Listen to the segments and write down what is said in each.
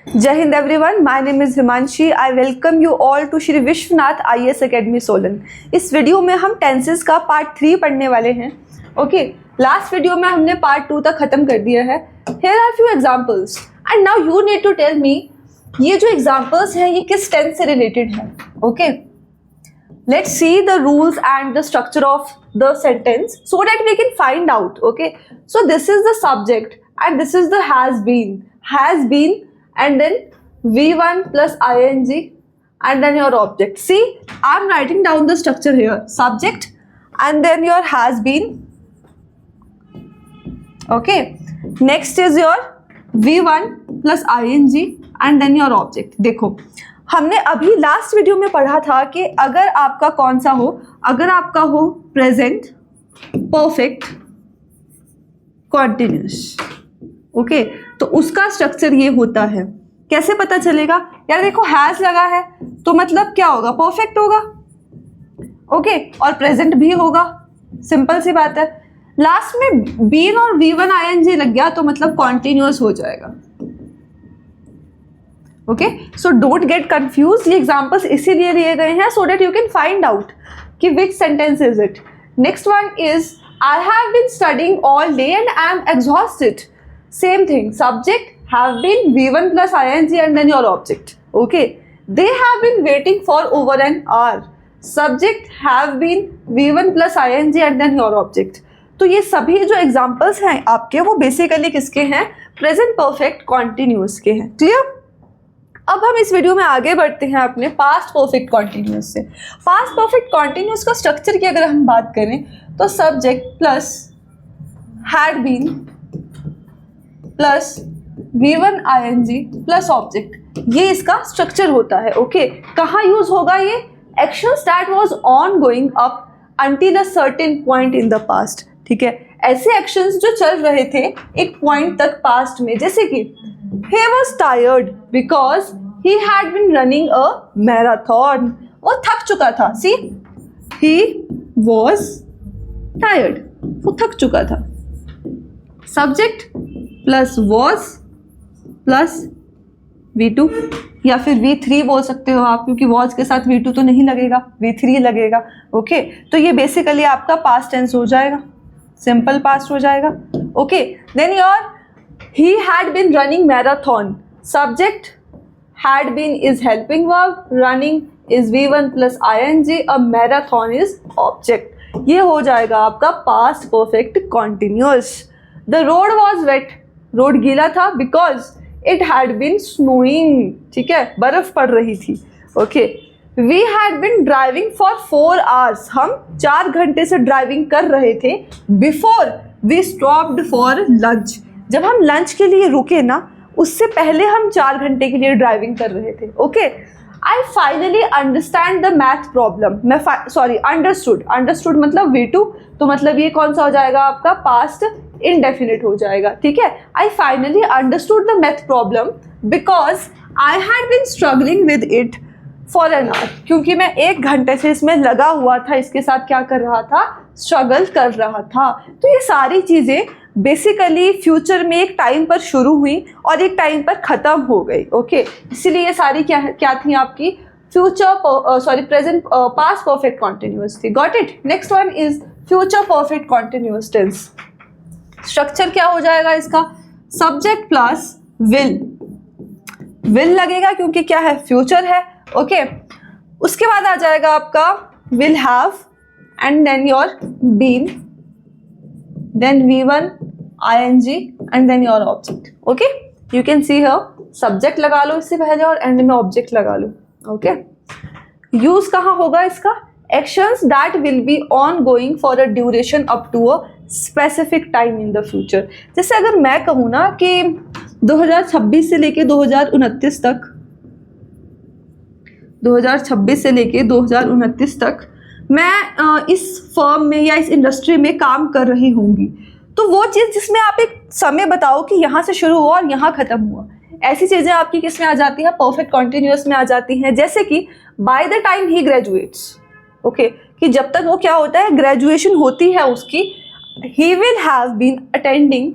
जय हिंद everyone, my name is Himanshi. I welcome you all to Shri Vishwanath IAS academy Solan. इस video में हम टेंसेस का पार्ट 3 पढ़ने वाले हैं। ओके, लास्ट वीडियो में हमने पार्ट 2 तक खत्म कर दिया है। Here are few examples and now you need to tell me ये जो एग्जांपल्स हैं ये किस टेंस से रिलेटेड है। Okay, let's see the rules and the structure of the sentence so that we can find out. Okay, so this is the subject and this is the has been and then V1 plus ing and then your object. See, I'm writing down the structure here: subject and then your has been. Okay, next is your V1 plus ing and then your object. देखो, हमने अभी last video में पढ़ा था कि अगर आपका कौन सा हो, अगर आपका हो प्रेजेंट परफेक्ट कॉन्टिन्यूस, ओके, तो उसका स्ट्रक्चर ये होता है। कैसे पता चलेगा? यार देखो, हैज लगा है तो मतलब क्या होगा? परफेक्ट होगा, ओके, और प्रेजेंट भी होगा। सिंपल सी बात है। लास्ट में बीन और V1 ing लग गया तो मतलब कॉन्टिन्यूस हो जाएगा। Okay, so don't get confuse. ये एग्जांपल्स इसीलिए लिए गए हैं so that you can find out कि which sentence is it. Next one is I have been studying all day and I am exhausted. Same thing, subject have been V1 plus ing and then your object. Okay, they have been waiting for over an hour. Subject have been V1 plus ing and then your object. तो ये सभी जो examples हैं आपके वो basically किसके हैं? Present perfect continuous के हैं। क्लियर? अब हम इस वीडियो में आगे बढ़ते हैं अपने पास्ट परफेक्ट कॉन्टिन्यूस से। पास्ट परफेक्ट कॉन्टिन्यूस का स्ट्रक्चर की अगर हम बात करें तो subject plus had been plus V1 ing plus object, ये इसका स्ट्रक्चर होता है। ओके, कहाँ यूज होगा ये? Actions that was on going up until a certain point in the past. ठीक है, ऐसे एक्शंस जो चल रहे थे एक पॉइंट तक पास्ट में, जैसे कि he was tired because he had been running a marathon. वो थक चुका था। See, he was tired. वो थक चुका था। Subject plus was plus V2 या फिर V3 बोल सकते हो आप, क्योंकि was के साथ V2 तो नहीं लगेगा, V3 लगेगा। ओके, तो ये बेसिकली आपका पास्ट टेंस हो जाएगा, सिंपल पास्ट हो जाएगा। Okay, then your he had been running marathon. Subject had been is helping verb, running is V1 plus ing, a marathon is object. ये हो जाएगा आपका past perfect continuous. The road was wet. Road गीला था because it had been snowing. ठीक है, बर्फ पड़ रही थी। Okay, We had been driving for 4 hours. हम 4 घंटे से ड्राइविंग कर रहे थे before we stopped for lunch. जब हम लंच के लिए रुके ना, उससे पहले हम 4 घंटे के लिए ड्राइविंग कर रहे थे। Okay, I finally understand the math problem. मैं अंडरस्टूड मतलब V2, तो मतलब ये कौन सा हो जाएगा आपका? पास्ट इनडेफिनिट हो जाएगा। ठीक है, I finally understood the math problem because I had been struggling with it for an hour. क्योंकि मैं 1 घंटे से इसमें लगा हुआ था, इसके साथ क्या कर रहा था? स्ट्रगल कर रहा था। तो ये सारी चीज़ें बेसिकली फ्यूचर में एक टाइम पर शुरू हुई और एक टाइम पर ख़त्म हो गई। ओके, इसीलिए ये सारी क्या थी आपकी? प्रेजेंट पास्ट परफेक्ट कॉन्टिन्यूस थी। Got it? Next one is future perfect continuous tense. Structure क्या हो जाएगा इसका? सब्जेक्ट प्लस विल लगेगा क्योंकि क्या है? फ्यूचर है। ओके, उसके बाद आ जाएगा आपका will have and then your been, then V1 ing and then your object. Okay, you can see here subject लगा लो इससे पहले और एंड में ऑब्जेक्ट लगा लो। ओके, यूज कहाँ होगा इसका? actions that will be ongoing for a duration up to a specific time in the future. जैसे अगर मैं कहूँ ना कि 2026 से लेके 2029 तक, 2026 से लेके 2029 तक मैं इस फर्म में या इस इंडस्ट्री में काम कर रही होंगी, तो वो चीज़ जिसमें आप एक समय बताओ कि यहाँ से शुरू हुआ और यहाँ ख़त्म हुआ, ऐसी चीज़ें आपकी किस में आ जाती हैं? परफेक्ट कॉन्टिन्यूस में आ जाती हैं। जैसे कि by the time he graduates. Okay, कि जब तक वो क्या होता है? ग्रेजुएशन होती है उसकी, he will have been attending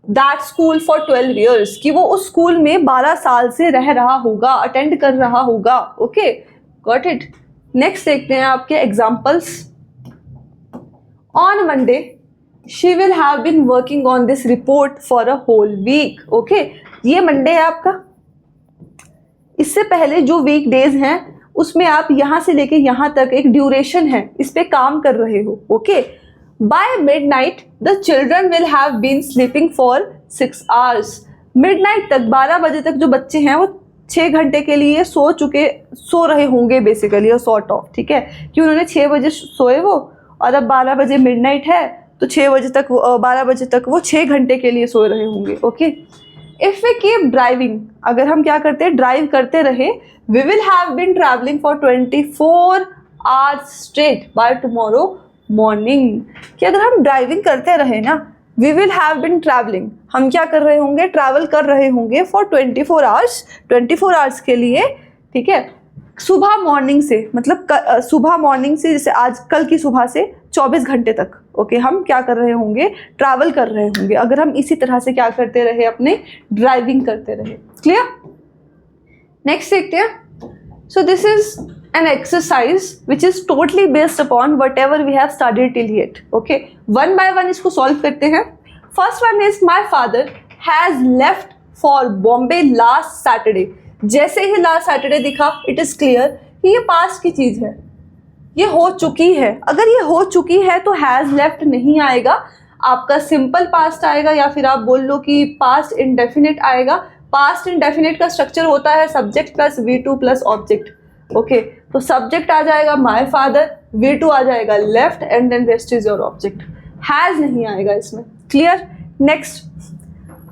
that school for 12 years, कि वो उस स्कूल में 12 साल से रह रहा होगा, अटेंड कर रहा होगा. Okay, got it. नेक्स्ट देखते हैं आपके examples. On Monday she will have been working on this report for a whole week. Okay, ये मंडे है आपका. इससे पहले जो वीक डेज हैं उसमें आप यहां से लेके यहां तक एक ड्यूरेशन है, इस पे काम कर रहे हो. Okay, by midnight the children will have been sleeping for 6 hours. Midnight तक, 12 बजे तक जो बच्चे हैं वो 6 घंटे के लिए सो रहे होंगे बेसिकली, सॉर्ट ऑफ. ठीक है, कि उन्होंने 6 बजे सोए वो, और अब 12 बजे मिडनाइट है तो 6 बजे तक 12 बजे तक वो 6 घंटे के लिए सो रहे होंगे. Okay, if we keep driving, अगर हम क्या करते हैं, ड्राइव करते रहे, we will have been travelling for 24 hours straight by tomorrow morning. कि अगर हम ड्राइविंग करते रहे ना, we will have been travelling, हम क्या कर रहे होंगे, ट्रैवल कर रहे होंगे फॉर 24 hours, 24 hours के लिए. ठीक है, सुबह मॉर्निंग से, मतलब सुबह मॉर्निंग से, जैसे आज कल की सुबह से 24 घंटे तक. ओके, हम क्या कर रहे होंगे, ट्रैवल कर रहे होंगे, अगर हम इसी तरह से क्या करते रहे, अपने ड्राइविंग करते रहे. क्लियर. नेक्स्ट देखते हैं. So this is an exercise which is totally based upon whatever we have studied till yet. Okay, one by one इसको solve करते हैं. First one is my father has left for Bombay last Saturday. जैसे ही last Saturday दिखा, it is clear कि ये past की चीज़ है, ये हो चुकी है. अगर ये हो चुकी है तो has left नहीं आएगा, आपका simple past आएगा, या फिर आप बोल लो कि past indefinite आएगा. past indefinite का structure होता है subject plus V2 plus object. Okay, तो सब्जेक्ट आ जाएगा माई फादर, V2 आ जाएगा left, and then rest is your object. Has नहीं आएगा इसमें. Clear. Next,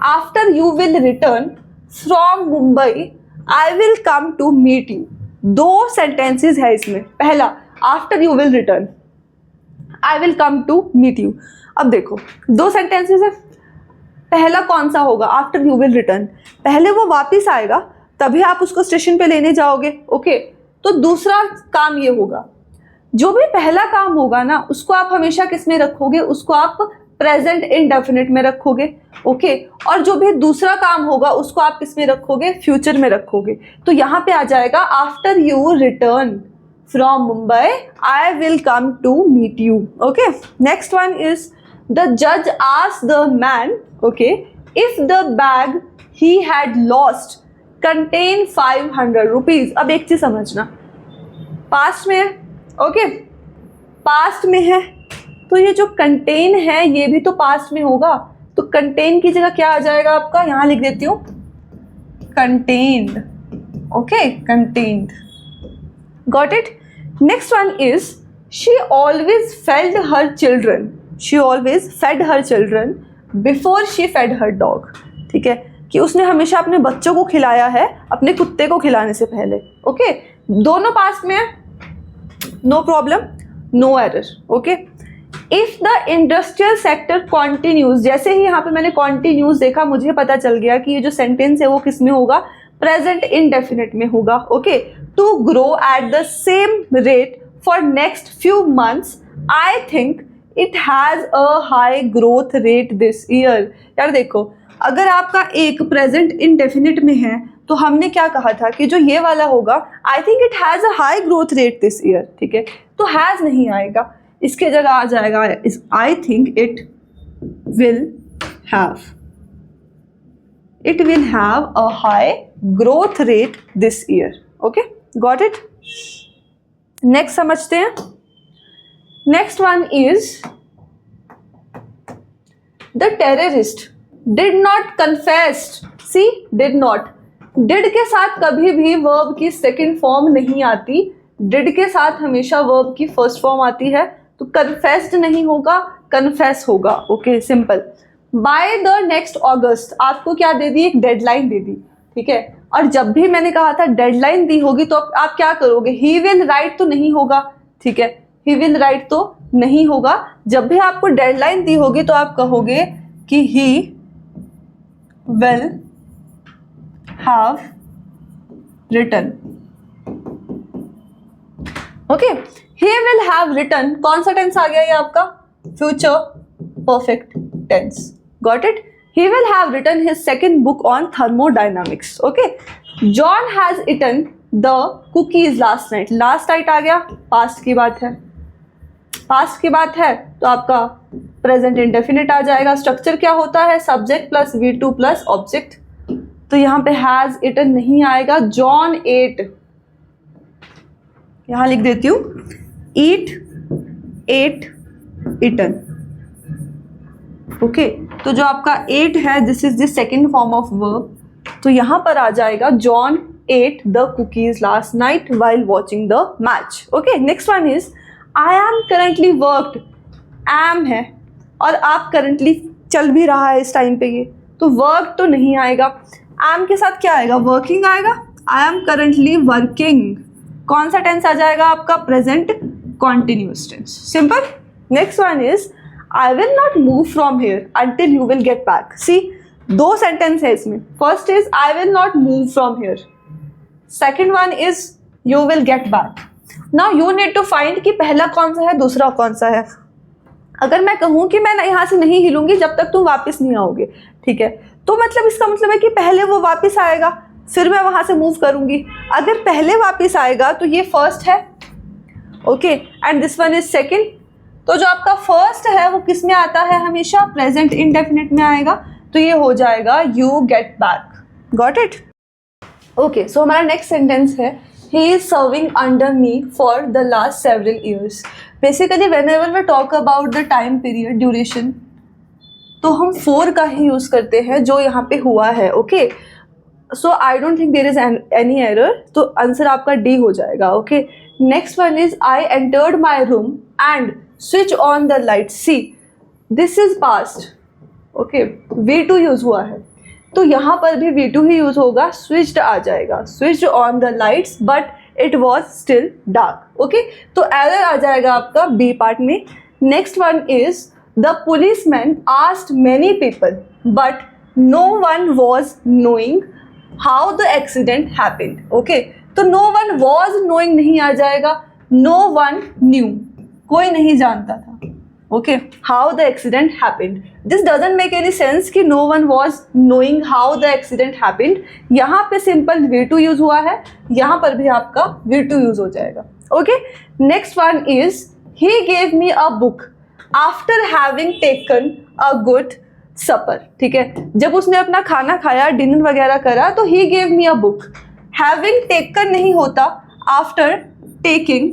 after you will return from Mumbai I will come to meet you. 2 sentences है इसमें. पहला, after you will return I will come to meet you. अब देखो 2 sentences है. पहला कौन सा होगा, आफ्टर यू विल रिटर्न, पहले वो वापिस आएगा तभी आप उसको स्टेशन पे लेने जाओगे. ओके, तो दूसरा काम ये होगा, जो भी पहला काम होगा ना उसको आप हमेशा किस में रखोगे, उसको आप प्रेजेंट इंडेफिनिट में रखोगे. ओके, और जो भी दूसरा काम होगा उसको आप किस में रखोगे, फ्यूचर में रखोगे. तो यहाँ पे आ जाएगा after you return from Mumbai I will come to meet you. Okay, next one is the जज asked the man, okay, if the bag he had lost contain 500 rupees. अब एक चीज समझना, पास्ट में है. ओके, पास्ट में है तो ये जो कंटेन है ये भी तो पास्ट में होगा. तो कंटेन की जगह क्या आ जाएगा आपका, यहां लिख देती हूं contend. Okay, contend. Got it. Next one is she always fed her children, she always fed her children before she fed her dog. ठीक है, कि उसने हमेशा अपने बच्चों को खिलाया है अपने कुत्ते को खिलाने से पहले. ओके, दोनों पास्ट में है, no problem, no error. Okay, if the industrial sector continues, जैसे ही यहाँ पे मैंने कॉन्टिन्यूज देखा मुझे पता चल गया कि ये जो सेंटेंस है वो किस में होगा, प्रेजेंट इंडेफिनिट में होगा. Okay, to grow at the same rate for next few months I think it has a high growth rate this year. यार देखो, अगर आपका एक प्रेजेंट इंडेफिनिट में है तो हमने क्या कहा था कि जो ये वाला होगा आई think it has a high growth rate this year. ठीक है, तो हैज़ नहीं आएगा, इसके जगह आ जाएगा आई think it will have a high growth rate this year. Okay, got it. Next समझते हैं. Next one is the terrorist did not confessed. See, did not. did के साथ कभी भी verb की सेकेंड फॉर्म नहीं आती, did के साथ हमेशा verb की फर्स्ट फॉर्म आती है. तो confessed नहीं होगा, confess होगा. Okay, simple. by the next August आपको क्या दे दी, एक डेडलाइन दे दी. ठीक है, और जब भी मैंने कहा था डेडलाइन दी होगी तो आप क्या करोगे, he will write तो नहीं होगा. ठीक है, he will write तो नहीं होगा. जब भी आपको डेडलाइन दी होगी तो आप कहोगे कि he will have written. Okay, he will have written कौन सा टेंस आ गया ये आपका, future perfect tense. Got it. he will have written his second book on thermodynamics. Okay, John has eaten the cookies last night. Last night आ गया, past की बात है, past की बात है तो आपका present indefinite आ जाएगा. स्ट्रक्चर क्या होता है? Subject plus V2 plus object. तो यहाँ पे हैज इटन नहीं आएगा. जॉन एट, यहाँ लिख देती हूँ, ईट, एट, इटन. ओके, तो जो आपका एट है, this is the second form of verb. तो यहाँ पर आ जाएगा John ate the cookies last night while watching the match. Okay, next one is I am currently worked. Am है और आप करंटली चल भी रहा है इस टाइम पे, ये तो वर्क तो नहीं आएगा. एम के साथ क्या आएगा? वर्किंग आएगा. I am currently working. कौन सा टेंस आ जाएगा आपका? Present continuous tense. Simple. Next one is I will not move from here until you will get back. See, दो सेंटेंस है इसमें. First is I will not move from here, second one is you will get back. Now you need to find कि पहला कौन सा है, दूसरा कौन सा है. अगर मैं कहूँ कि मैं यहाँ से नहीं हिलूंगी जब तक तुम वापस नहीं आओगे, ठीक है, तो मतलब इसका मतलब है कि पहले वो वापस आएगा फिर मैं वहाँ से मूव करूँगी. अगर पहले वापस आएगा तो ये फर्स्ट है. Okay, and this one is second. तो जो आपका फर्स्ट है वो किस में आता है? हमेशा प्रेजेंट इंडेफिनिट में आएगा. तो ये हो जाएगा you get back. Got it? Okay, so हमारा नेक्स्ट सेंटेंस है he is serving under me for the last several years. Basically whenever we talk about the time period duration, तो हम for का ही यूज़ करते हैं जो यहाँ पे हुआ है. Okay, so I don't think there is any error. तो आंसर आपका डी हो जाएगा. Okay, next one is I entered my room and switch on the light. See, this is past. Okay, V2 use हुआ है तो यहाँ पर भी V2 ही यूज होगा. स्विच्ड आ जाएगा, switched on the lights but it was still dark. Okay, तो एरर आ जाएगा आपका बी पार्ट में. Next one is the policeman asked many people but no one was knowing how the accident happened. Okay, तो no one was knowing नहीं आ जाएगा, no one new, कोई नहीं जानता था. Okay, how the accident happened, this doesn't make any sense कि no one was knowing how the accident happened. यहाँ पे सिंपल V2 यूज हुआ है, यहाँ पर भी आपका V2 यूज हो जाएगा. Okay, next one is he gave me a book after having taken a good supper. ठीक है, जब उसने अपना खाना खाया, डिनर वगैरह करा, तो ही gave me a book. Having taken नहीं होता, after taking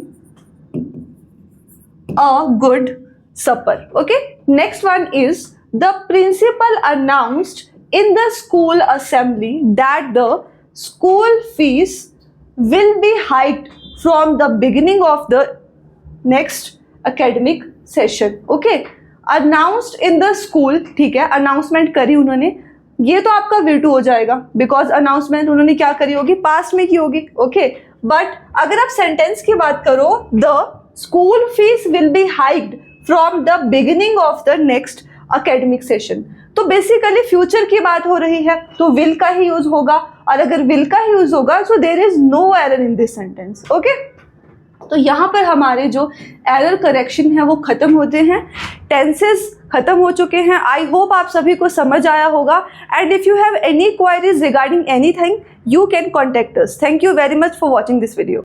a good supper. Okay, next one is the principal announced in the school assembly that the school fees will be hiked from the beginning of the next academic session. Okay, announced in the school. ठीक है, announcement करी उन्होंने, ये तो आपका V2 हो जाएगा because announcement उन्होंने क्या करी होगी? पास्ट में की होगी. ओके, बट अगर आप सेंटेंस की बात करो, the school fees will be hiked from the beginning of the next academic session, तो बेसिकली फ्यूचर की बात हो रही है तो विल का ही यूज होगा. और अगर विल का ही यूज होगा so there is no error in this sentence. Okay, तो यहाँ पर हमारे जो एरर करेक्शन है वो खत्म होते हैं, टेंसेस खत्म हो चुके हैं. आई होप आप सभी को समझ आया होगा. And if you have any queries regarding anything, you can contact us. Thank you very much for watching this video.